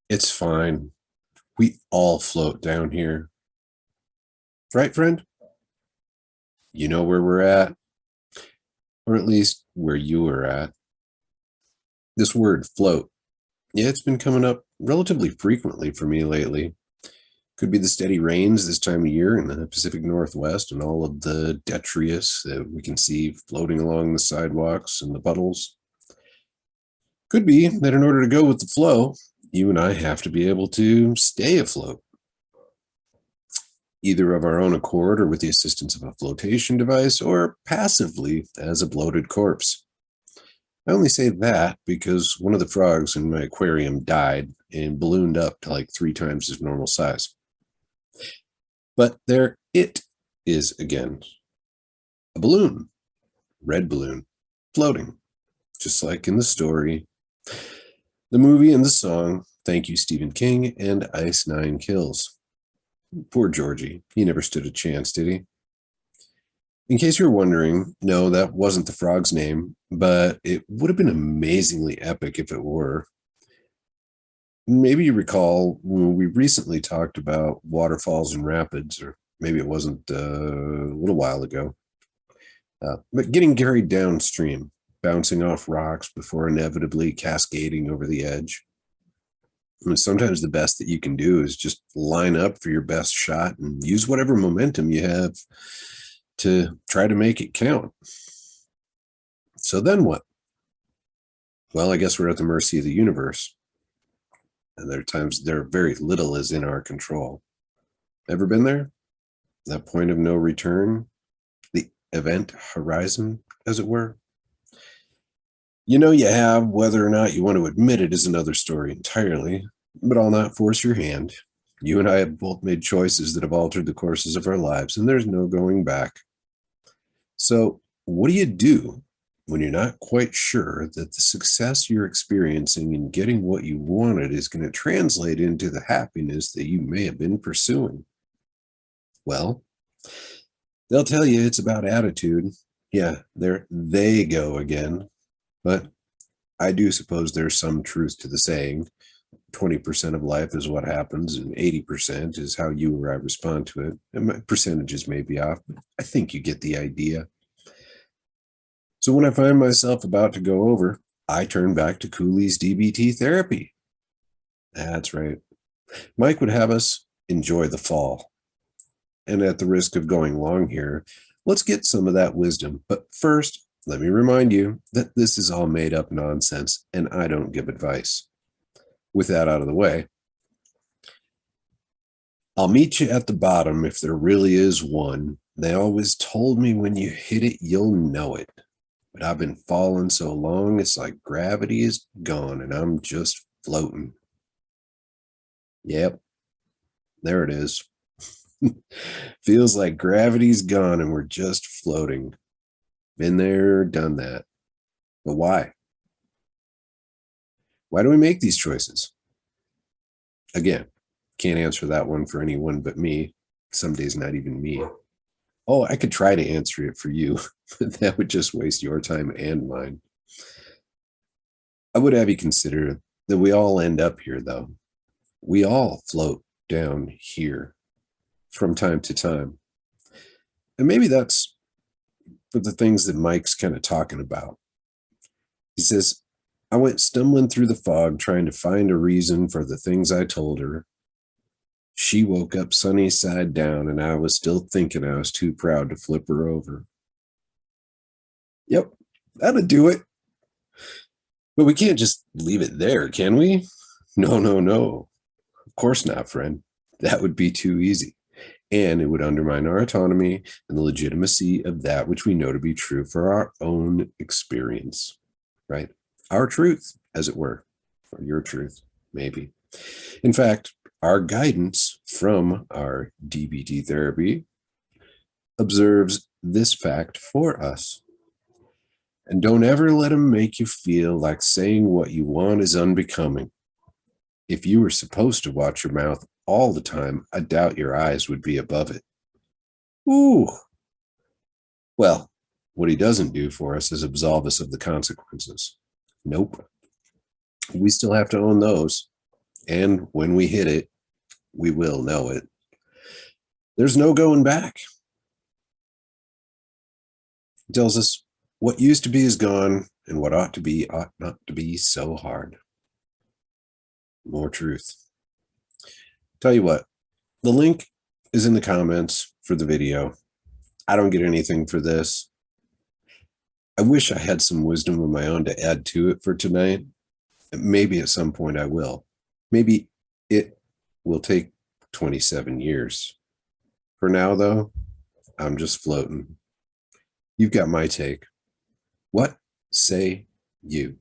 It's fine. We all float down here. Right, friend? You know where we're at, or at least where you were at. This word float, yeah, it's been coming up relatively frequently for me lately. Could be the steady rains this time of year in the Pacific Northwest and all of the detritus that we can see floating along the sidewalks and the puddles. Could be that in order to go with the flow, you and I have to be able to stay afloat, either of our own accord or with the assistance of a flotation device, or passively as a bloated corpse. I only say that because one of the frogs in my aquarium died and ballooned up to like 3 times his normal size. But there it is again. A balloon, red balloon, floating, just like in the story, the movie, and the song, Thank You, Stephen King, and Ice Nine Kills. Poor Georgie. He never stood a chance, did he? In case you're wondering, no, that wasn't the frog's name, but it would have been amazingly epic if it were. Maybe you recall when we recently talked about waterfalls and rapids, or maybe it wasn't a little while ago. But getting carried downstream, bouncing off rocks before inevitably cascading over the edge. I mean, sometimes the best that you can do is just line up for your best shot and use whatever momentum you have to try to make it count. So then what? Well, I guess we're at the mercy of the universe. And there are times there very little is in our control. Ever been there? That point of no return? The event horizon, as it were? You know you have. Whether or not you want to admit it is another story entirely, but I'll not force your hand. You and I have both made choices that have altered the courses of our lives, and there's no going back. So what do you do when you're not quite sure that the success you're experiencing in getting what you wanted is going to translate into the happiness that you may have been pursuing? Well, they'll tell you it's about attitude. Yeah, there they go again. But I do suppose there's some truth to the saying 20% of life is what happens, and 80% is how you or I respond to it. And my percentages may be off, but I think you get the idea. So when I find myself about to go over, I turn back to Cooley's DBT therapy. That's right. Mike would have us enjoy the fall. And at the risk of going long here, let's get some of that wisdom. But first, let me remind you that this is all made up nonsense and I don't give advice. With that out of the way, I'll meet you at the bottom if there really is one. They always told me when you hit it, you'll know it. But I've been falling so long, it's like gravity is gone and I'm just floating. Yep, there it is. Feels like gravity's gone and we're just floating. Been there, done that. But why? Why do we make these choices? Again, can't answer that one for anyone but me. Some days, not even me. Oh, I could try to answer it for you, but that would just waste your time and mine. I would have you consider that we all end up here, though. We all float down here from time to time. And maybe that's for the things that Mike's kind of talking about. He says, I went stumbling through the fog trying to find a reason for the things I told her. She woke up sunny side down, and I was still thinking I was too proud to flip her over. Yep, that'd do it. But we can't just leave it there, can we? No, no, no. Of course not, friend. That would be too easy. And it would undermine our autonomy and the legitimacy of that which we know to be true for our own experience, right? Our truth, as it were, or your truth, maybe. In fact, our guidance from our DBT therapy observes this fact for us. And don't ever let them make you feel like saying what you want is unbecoming. If you were supposed to watch your mouth all the time, I doubt your eyes would be above it. Ooh. Well, what he doesn't do for us is absolve us of the consequences. Nope. We still have to own those. And when we hit it, we will know it. There's no going back. It tells us what used to be is gone, and what ought to be ought not to be so hard. More truth. Tell you what, the link is in the comments for the video. I don't get anything for this. I wish I had some wisdom of my own to add to it for tonight. Maybe at some point I will. Maybe it will take 27 years. For now, though, I'm just floating. You've got my take. What say you?